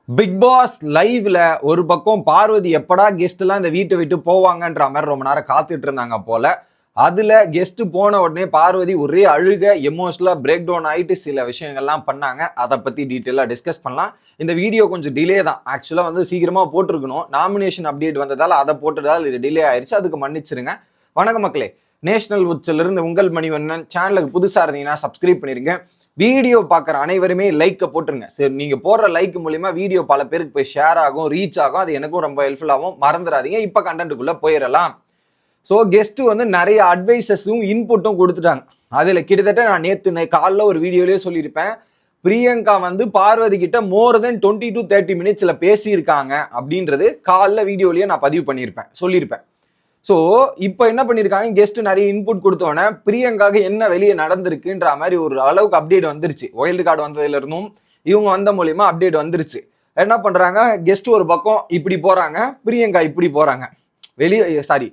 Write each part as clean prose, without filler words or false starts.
Big pass லைவ்ல ஒரு பக்கம் பார்வதி எப்படா கெஸ்ட் எல்லாம் இந்த வீட்டை விட்டு போவாங்கன்ற மாதிரி ரொம்ப நேரம் காத்துட்டு இருந்தாங்க போல. அதுல கெஸ்ட் போன உடனே பார்வதி ஒரே அழுக எமோஷனலா பிரேக் டவுன் ஆயிட்டு சில விஷயங்கள்லாம் பண்ணாங்க. அதை பத்தி டீட்டெயிலா டிஸ்கஸ் பண்ணலாம். இந்த வீடியோ கொஞ்சம் டிலே தான், ஆக்சுவலா வந்து சீக்கிரமா போட்டிருக்கணும். நாமினேஷன் அப்டேட் வந்ததால அதை போட்டதால் இது டிலே ஆயிடுச்சு, அதுக்கு மன்னிச்சிருங்க. வணக்கம் மக்களே, நேஷனல் உட்ஸ்ல இருந்து உங்கள் மணிவண்ணன். சேனலுக்கு புதுசா இருந்தீங்கன்னா சப்ஸ்கிரைப் பண்ணிருங்க. வீடியோ பார்க்குற அனைவருமே லைக்கை போட்டுருங்க. சரி, நீங்கள் போடுற லைக் மூலியமா வீடியோ பல பேருக்கு போய் ஷேர் ஆகும், ரீச் ஆகும். அது எனக்கும் ரொம்ப ஹெல்ப்ஃபுல்லாகவும். மறந்துடாதீங்க. இப்போ கண்டென்ட்டுக்குள்ளே போயிடலாம். ஸோ கெஸ்ட் வந்து நிறைய அட்வைசஸும் இன்புட்டும் கொடுத்துட்டாங்க. அதில் கிட்டத்தட்ட நான் நேற்று காலைல ஒரு வீடியோலேயே சொல்லியிருப்பேன், பிரியங்கா வந்து பார்வதி கிட்ட மோர் தென் 20 to 30 மினிட்ஸ்ல பேசியிருக்காங்க அப்படின்றது காலைல வீடியோலயே நான் பதிவு பண்ணியிருப்பேன், சொல்லியிருப்பேன். ஸோ இப்போ என்ன பண்ணியிருக்காங்க, கெஸ்ட் நிறைய இன்புட் கொடுத்தோன்னே பிரியங்காக என்ன வெளியே நடந்திருக்குன்ற மாதிரி ஒரு அளவுக்கு அப்டேட் வந்துருச்சு. வைல்டு கார்டு வந்ததுல இருந்தும் இவங்க வந்த மூலியமா அப்டேட் வந்துருச்சு. என்ன பண்றாங்க, கெஸ்ட் ஒரு பக்கம் இப்படி போறாங்க, பிரியங்கா இப்படி போறாங்க, வெளியே சாரி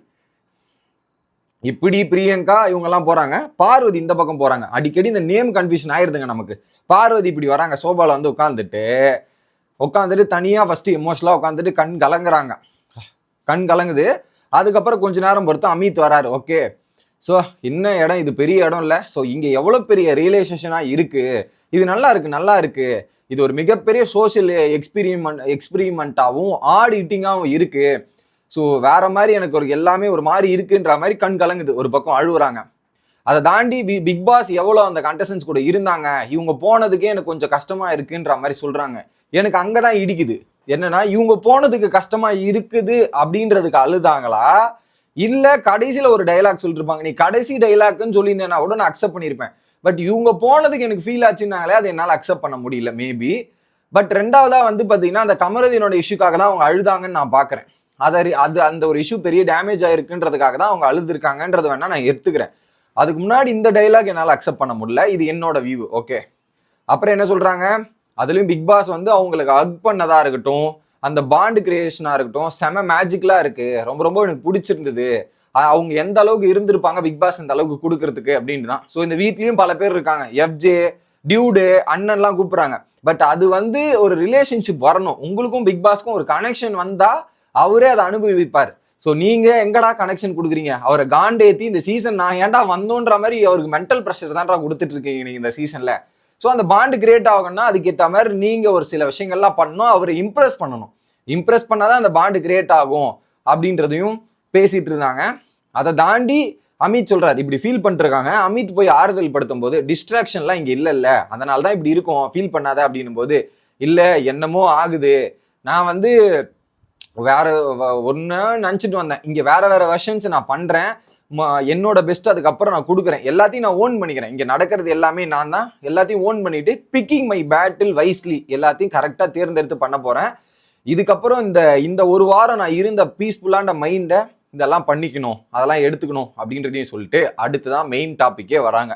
இப்படி பிரியங்கா இவங்கெல்லாம் போறாங்க, பார்வதி இந்த பக்கம் போறாங்க. அடிக்கடி இந்த நேம் கன்ஃபியூஷன் ஆயிருதுங்க நமக்கு. பார்வதி இப்படி வராங்க, சோபால வந்து உட்காந்துட்டு தனியா ஃபர்ஸ்ட் எமோஷனலா உட்காந்துட்டு கண் கலங்குது. அதுக்கப்புறம் கொஞ்ச நேரம் பொறுத்து அமித் வராரு. ஓகே, ஸோ என்ன இடம் இது, பெரிய இடம் இல்லை. ஸோ இங்கே எவ்வளோ பெரிய ரியலைசேஷனாக இருக்கு, இது நல்லா இருக்கு. இது ஒரு மிகப்பெரிய சோசியல் எக்ஸ்பிரிமெண்ட்டாகவும் ஆடிட்டிங்காகவும் இருக்கு. ஸோ வேற மாதிரி எனக்கு ஒரு எல்லாமே ஒரு மாதிரி இருக்குன்ற மாதிரி கண் கலங்குது. ஒரு பக்கம் அழுகுறாங்க. அதை தாண்டி பிக் பாஸ் எவ்வளோ அந்த கண்டஸ்டன்ஸ் கூட இருந்தாங்க, இவங்க போனதுக்கே எனக்கு கொஞ்சம் கஷ்டமா இருக்குன்ற மாதிரி சொல்றாங்க. எனக்கு அங்கதான் இடிக்குது. என்னன்னா, இவங்க போனதுக்கு கஷ்டமா இருக்குது அப்படின்றதுக்கு அழுதாங்களா, இல்ல கடைசியில ஒரு டைலாக் சொல்லிட்டு இருப்பாங்க, நீ கடைசி டைலாக்னு சொல்லியிருந்தேன்னா கூட நான் அக்செப்ட் பண்ணியிருப்பேன். பட் இவங்க போனதுக்கு எனக்கு ஃபீல் ஆச்சுன்னாங்களே, அதை என்னால் அக்செப்ட் பண்ண முடியல மேபி. பட் ரெண்டாவதா வந்து பாத்தீங்கன்னா, அந்த கமருதீனோட இஷ்யூக்காக தான் அவங்க அழுதாங்கன்னு நான் பாக்குறேன். அந்த ஒரு இஷ்யூ பெரிய டேமேஜ் ஆயிருக்குன்றதுக்காக தான் அவங்க அழுதுருக்காங்கன்றது வேணா நான் எடுத்துக்கிறேன். அதுக்கு முன்னாடி இந்த டைலாக் என்னால் அக்செப்ட் பண்ண முடியல. இது என்னோட வியூ. ஓகே, அப்புறம் என்ன சொல்றாங்க, அதுலயும் பிக் பாஸ் வந்து அவங்களுக்கு ஹக் பண்ணதா இருக்கட்டும், அந்த பாண்ட் கிரியேஷனா இருக்கட்டும், செம மேஜிக்கலா இருக்கு, ரொம்ப ரொம்ப எனக்கு பிடிச்சிருந்தது. அவங்க எந்த அளவுக்கு இருந்திருப்பாங்க பிக் பாஸ் இந்த அளவுக்கு கொடுக்கறதுக்கு அப்படின்னு தான். ஸோ இந்த வீட்லயும் பல பேர் இருக்காங்க, எஃப்ஜே, டியூடு, அண்ணன்லாம் கூப்பிடுறாங்க. பட் அது வந்து ஒரு ரிலேஷன்ஷிப் வரணும். உங்களுக்கும் பிக் பாஸ்க்கும் ஒரு கனெக்ஷன் வந்தா அவரே அதை அனுபவிப்பார். ஸோ நீங்க எங்கடா கனெக்ஷன் கொடுக்குறீங்க, அவரை காண்டேத்தி இந்த சீசன் நான் ஏன்டா வந்தோன்ற மாதிரி அவருக்கு மென்டல் ப்ரெஷர் தான்டா கொடுத்துட்டு இருக்கீங்க நீங்க இந்த சீசன்ல. ஸோ அந்த பாண்ட் கிரியேட் ஆகணும்னா அதுக்கேற்ற மாதிரி நீங்க ஒரு சில விஷயங்கள்லாம் பண்ணணும், அவரை இம்ப்ரெஸ் பண்ணணும். இம்ப்ரெஸ் பண்ணாதான் அந்த பாண்ட் கிரியேட் ஆகும் அப்படின்றதையும் பேசிட்டு இருந்தாங்க. அதை தாண்டி அமித் சொல்றாரு, இப்படி ஃபீல் பண்ணிருக்காங்க. அமித் போய் ஆறுதல் படுத்தும் போது, டிஸ்ட்ராக்ஷன்லாம் இங்க இல்ல, அதனால தான் இப்படி இருக்கும், ஃபீல் பண்ணாத அப்படின்னும் போது, இல்ல என்னமோ ஆகுது, நான் வந்து வேற ஒன்னு நினைச்சிட்டு வந்தேன், இங்க வேற வெர்ஷன்ஸ் நான் பண்றேன், என்னோட பெஸ்ட் அதுக்கப்புறம் நான் கொடுக்குறேன், எல்லாத்தையும் நான் ஓன் பண்ணிக்கிறேன், இங்க நடக்கிறது எல்லாமே நான் தான், எல்லாத்தையும் ஓன் பண்ணிட்டு பிக்கிங் மை பேட்டில் வைஸ்லி, எல்லாத்தையும் கரெக்டா தேர்ந்தெடுத்து பண்ண போறேன். இதுக்கப்புறம் இந்த ஒரு வாரம் நான் இருந்த பீஸ்ஃபுல்லான மைண்டை இதெல்லாம் பண்ணிக்கணும், அதெல்லாம் எடுத்துக்கணும் அப்படின்றதையும் சொல்லிட்டு அடுத்துதான் மெயின் டாபிக்கே வராங்க.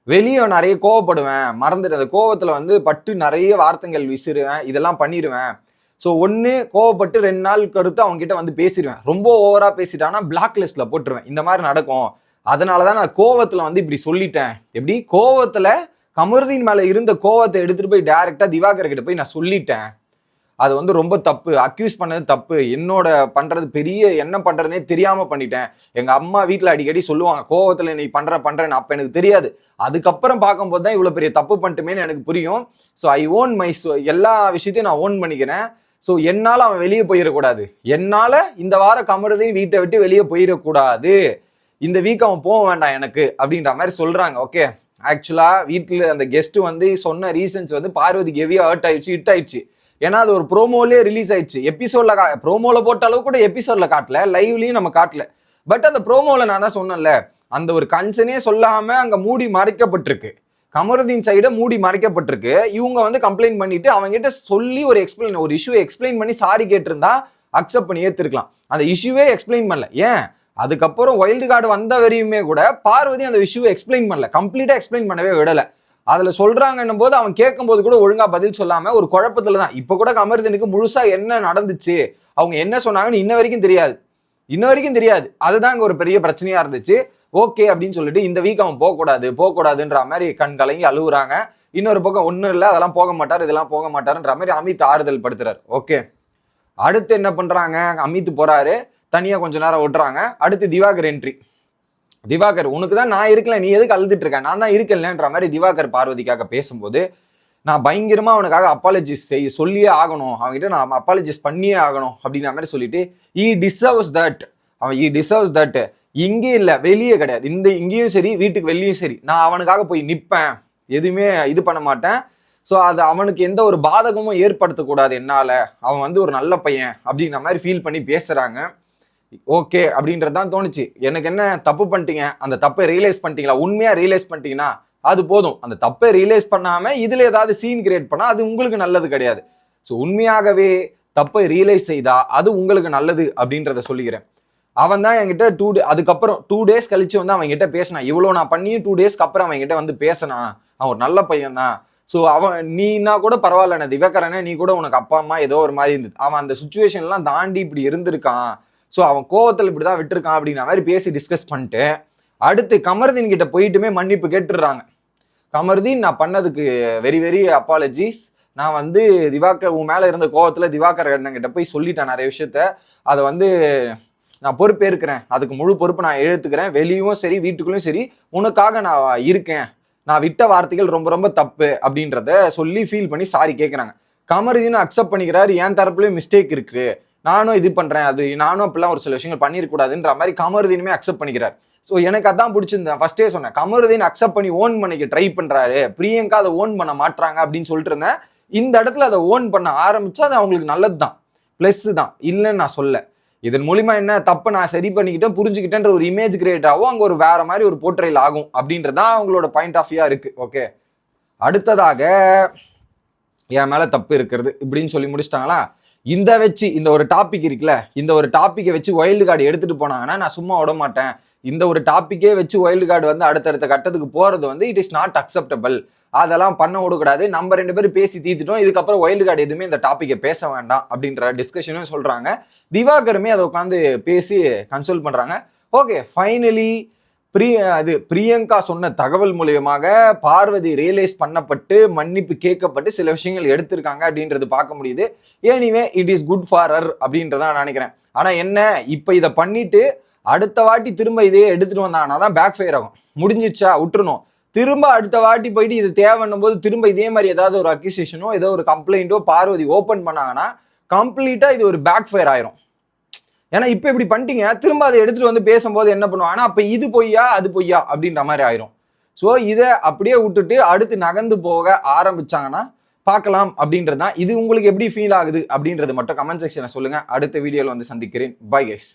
வெளியே நிறைய கோவப்படுவேன், மறந்துட்டு அந்த கோவத்துல வந்து பட்டு நிறைய வார்த்தைகள் விசிறுவேன், இதெல்லாம் பண்ணிடுவேன். ஸோ ஒன்று கோவப்பட்டு 2 நாள் கருத்து அவங்க கிட்ட வந்து பேசிடுவேன். ரொம்ப ஓவரா பேசிட்டான்னா பிளாக் லிஸ்ட்ல போட்டுருவேன். இந்த மாதிரி நடக்கும். அதனாலதான் நான் கோவத்துல வந்து இப்படி சொல்லிட்டேன். எப்படி கோவத்துல கமருதீன் மேல இருந்த கோவத்தை எடுத்துட்டு போய் டைரக்டா திவாகர் கிட்ட போய் நான் சொல்லிட்டேன். அது வந்து ரொம்ப தப்பு, அக்யூஸ் பண்ணது தப்பு, என்னோட பண்றது பெரிய என்ன பண்றதுனே தெரியாம பண்ணிட்டேன். எங்க அம்மா வீட்டுல அடிக்கடி சொல்லுவாங்க, கோவத்துல நீ பண்றேன்னு. அப்ப எனக்கு தெரியாது, அதுக்கப்புறம் பார்க்கும்போது தான் இவ்வளவு பெரிய தப்பு பண்ணிட்டுமேன்னு எனக்கு புரியும். ஸோ ஐ ஓன் மை, எல்லா விஷயத்தையும் நான் ஓன் பண்ணிக்கிறேன். ஸோ என்னால அவன் வெளியே போயிடக்கூடாது, என்னால இந்த வார கமருதீன் வீட்டை விட்டு வெளியே போயிடக்கூடாது, இந்த வீக் அவன் போக வேண்டாம் எனக்கு அப்படின்ற மாதிரி சொல்றாங்க. ஓகே, ஆக்சுவலா வீட்டுல அந்த கெஸ்ட் வந்து சொன்ன ரீசன்ஸ் வந்து பார்வதிக்கு ஹெவியா ஹர்ட் ஆயிடுச்சு, ஹிட் ஆயிடுச்சு. ஏன்னா அது ஒரு ப்ரோமோலயே ரிலீஸ் ஆயிடுச்சு. எபிசோட்ல ப்ரோமோல போட்ட அளவு கூட எபிசோட்ல காட்டல, லைவ்லயும் நம்ம காட்டல. பட் அந்த ப்ரோமோல நான் தான் சொன்னேன்ல, அந்த ஒரு கன்சர்னே சொல்லாம அங்க மூடி மறைக்கப்பட்டிருக்கு, கமருதீன் சைட மூடி மறைக்கப்பட்டிருக்கு. இவங்க வந்து கம்ப்ளைண்ட் பண்ணிட்டு அவங்க கிட்ட சொல்லி ஒரு இஷ்யூ எக்ஸ்பிளைன் பண்ணி சாரி கேட்டிருந்தா அக்செப்ட் பண்ணி ஏத்திருக்கலாம். அந்த இஷ்யூவே எக்ஸ்பிளைன் பண்ணல. ஏன் அதுக்கப்புறம் வைல்டு கார்டு வந்த வரையுமே கூட பார்வதி அந்த இஷ்யூவை எக்ஸ்பிளைன் பண்ணல, கம்ப்ளீட்டா எக்ஸ்பிளைன் பண்ணவே விடல. அதுல சொல்றாங்கன்னும் போது அவன் கேட்கும் போது கூட ஒழுங்கா பதில் சொல்லாம ஒரு குழப்பத்துல தான். இப்ப கூட கமருதீனுக்கு முழுசா என்ன நடந்துச்சு, அவங்க என்ன சொன்னாங்கன்னு இன்ன வரைக்கும் தெரியாது. அதுதான் இங்க ஒரு பெரிய பிரச்சனையா இருந்துச்சு. ஓகே அப்படின்னு சொல்லிட்டு இந்த வீக் அவன் போகக்கூடாதுன்ற மாதிரி கண் கலங்கி அழுகுறாங்க. இன்னொரு பக்கம் ஒன்றும் இல்லை, அதெல்லாம் போக மாட்டார், இதெல்லாம் போக மாட்டாருன்ற மாதிரி அமித் ஆறுதல் படுத்துறாரு. ஓகே, அடுத்து என்ன பண்றாங்க, அமித் போறாரு, தனியா கொஞ்ச நேரம் விட்டுறாங்க. அடுத்து திவாகர் என்ட்ரி. திவாகர், உனக்கு தான் நான் இருக்கல, நீ எதுக்கு அழுதுட்டு இருக்க, நான் தான் இருக்கலன்ற மாதிரி திவாகர் பார்வதிக்காக பேசும்போது நான் பயங்கரமா அவனுக்காக அப்பாலஜிஸ் சொல்லியே ஆகணும், அவன்கிட்ட நான் அப்பாலஜிஸ் பண்ணியே ஆகணும் அப்படின்ற மாதிரி சொல்லிட்டு ஈ டிசர்வ்ஸ் தட். இங்கே இல்லை, வெளியே கிடையாது, இங்கேயும் சரி வீட்டுக்கு வெளியும் சரி, நான் அவனுக்காக போய் நிற்பேன், எதுவுமே இது பண்ண மாட்டேன். ஸோ அது அவனுக்கு எந்த ஒரு பாதகமும் ஏற்படுத்தக்கூடாது என்னால், அவன் வந்து ஒரு நல்ல பையன் அப்படின்ற மாதிரி ஃபீல் பண்ணி பேசுகிறாங்க. ஓகே அப்படின்றது தான் தோணுச்சு. எனக்கு என்ன தப்பு பண்ணிட்டீங்க, அந்த தப்பை ரியலைஸ் பண்ணிட்டீங்களா, உண்மையாக ரியலைஸ் பண்ணிட்டீங்கன்னா அது போதும். அந்த தப்பை ரியலைஸ் பண்ணாமல் இதில் ஏதாவது சீன் கிரியேட் பண்ணால் அது உங்களுக்கு நல்லது கிடையாது. ஸோ உண்மையாகவே தப்பை ரியலைஸ் செய்தா அது உங்களுக்கு நல்லது அப்படின்றத சொல்லிக்கிறேன். அவன் தான் என்கிட்ட அதுக்கப்புறம் 2 days கழிச்சு வந்து அவன் கிட்ட பேசினான். இவ்வளோ நான் பண்ணியும் 2 daysக்கு அப்புறம் அவன் கிட்ட வந்து பேசினான். அவன் ஒரு நல்ல பையன் தான். ஸோ அவன் நீனா கூட பரவாயில்ல, திவாகரனே நீ கூட உனக்கு அப்பா அம்மா ஏதோ ஒரு மாதிரி இருந்தது, அவன் அந்த சுச்சுவேஷன்லாம் தாண்டி இப்படி இருந்திருக்கான், ஸோ அவன் கோவத்தில் இப்படி தான் விட்டுருக்கான் அப்படின்ற மாதிரி பேசி டிஸ்கஸ் பண்ணிட்டு அடுத்து கமருதீன் கிட்ட போயிட்டுமே மன்னிப்பு கேட்டுடுறாங்க. கமருதீன், நான் பண்ணதுக்கு வெரி வெரி அப்பாலஜிஸ், நான் வந்து திவாகர் உன் மேலே இருந்த கோவத்தில் திவாகர் கிட்ட போய் சொல்லிட்டேன் நிறைய விஷயத்த, அதை வந்து நான் பொறுப்பேற்கிறேன், அதுக்கு முழு பொறுப்பு நான் எடுத்துக்கிறேன், வெளியும் சரி வீட்டுக்குள்ளேயும் சரி உனக்காக நான் இருக்கேன், நான் விட்ட வார்த்தைகள் ரொம்ப ரொம்ப தப்பு அப்படின்றத சொல்லி ஃபீல் பண்ணி சாரி கேட்குறாங்க. கமருதீன் அக்செப்ட் பண்ணிக்கிறாரு, என் தரப்புலேயும் மிஸ்டேக் இருக்கு, நானும் இது பண்ணுறேன், அது நானும் அப்படிலாம் ஒரு சில விஷயங்கள் பண்ணிடக்கூடாதுன்ற மாதிரி கமருதீனுமே அக்செப்ட் பண்ணிக்கிறார். ஸோ எனக்கு அதான் பிடிச்சிருந்தேன், ஃபர்ஸ்டே சொன்னேன், கமருதீன் அக்செப்ட் பண்ணி ஓன் பண்ணிக்க ட்ரை பண்ணுறாரு, பிரியங்கா அதை ஓன் பண்ண மாட்டாங்க அப்படின்னு சொல்லிட்டு இருந்தேன். இந்த இடத்துல அதை ஓன் பண்ண ஆரம்பிச்சா அது அவங்களுக்கு நல்லது தான், ப்ளஸ் தான், இல்லைன்னு நான் சொல்ல. இதன் மூலிமா என்ன தப்பு நான் சரி பண்ணிக்கிட்டேன், புரிஞ்சுக்கிட்டேன்ற ஒரு இமேஜ் கிரியேட் ஆகும், அங்கே ஒரு வேற மாதிரி ஒரு போர்ட்ரைல் ஆகும் அப்படின்றதான் அவங்களோட பாயிண்ட் ஆஃப் வியூ இருக்கு. ஓகே, அடுத்ததாக என் மேலே தப்பு இருக்கிறது இப்படின்னு சொல்லி முடிச்சிட்டாங்களா. இந்த ஒரு டாபிக் இருக்குல்ல, இந்த ஒரு டாப்பிக்கை வச்சு வைல்டு கார்டு எடுத்துட்டு போனாங்கன்னா நான் சும்மா விட மாட்டேன். இந்த ஒரு டாப்பிக்கே வச்சு வைல்டு கார்டு வந்து அடுத்தடுத்த கட்டத்துக்கு போறது வந்து இட் இஸ் நாட் அக்செப்டபிள், அதெல்லாம் பண்ண விடக்கூடாது, நம்ம 2 பேரும் பேசி தீர்த்துட்டோம், இதுக்கப்புறம் வைல்டு கார்டு எதுவுமே இந்த டாப்பிக்கை பேச வேண்டாம் அப்படின்ற டிஸ்கஷனும் சொல்றாங்க. திவாகருமே அதை உட்காந்து பேசி கன்சோல் பண்றாங்க. ஓகே, ஃபைனலி பிரியங்கா சொன்ன தகவல் மூலியமாக பார்வதி ரியலைஸ் பண்ணப்பட்டு மன்னிப்பு கேட்கப்பட்டு சில விஷயங்கள் எடுத்திருக்காங்க அப்படின்றது பார்க்க முடியுது. Anyway it is good for her அப்படின்றதான் நினைக்கிறேன். ஆனா என்ன, இப்ப இதை பண்ணிட்டு அடுத்த வாட்டி திரும்ப இதே எடுத்துட்டு வந்தாங்கன்னா தான் பேக் ஃபயர் ஆகும். முடிஞ்சிச்சா விட்டுருணும், திரும்ப அடுத்த வாட்டி போயிட்டு இது தேவைன்னும் போது திரும்ப இதே மாதிரி ஏதாவது ஒரு அக்யூசேஷனோ ஏதோ ஒரு கம்ப்ளைண்ட்டோ பார்வதி ஓப்பன் பண்ணாங்கன்னா கம்ப்ளீட்டா இது ஒரு பேக் ஃபயர் ஆயிரும். ஏன்னா இப்ப இப்படி பண்ணிட்டீங்க, திரும்ப அதை எடுத்துட்டு வந்து பேசும்போது என்ன பண்ணுவாங்கன்னா அப்ப இது பொய்யா அது பொய்யா அப்படின்ற மாதிரி ஆயிரும். ஸோ இதை அப்படியே விட்டுட்டு அடுத்து நகர்ந்து போக ஆரம்பிச்சாங்கன்னா பார்க்கலாம் அப்படின்றதுதான். இது உங்களுக்கு எப்படி ஃபீல் ஆகுது அப்படின்றது மட்டும் கமெண்ட் செக்ஷன்ல சொல்லுங்க. அடுத்த வீடியோல வந்து சந்திக்கிறேன். Bye guys.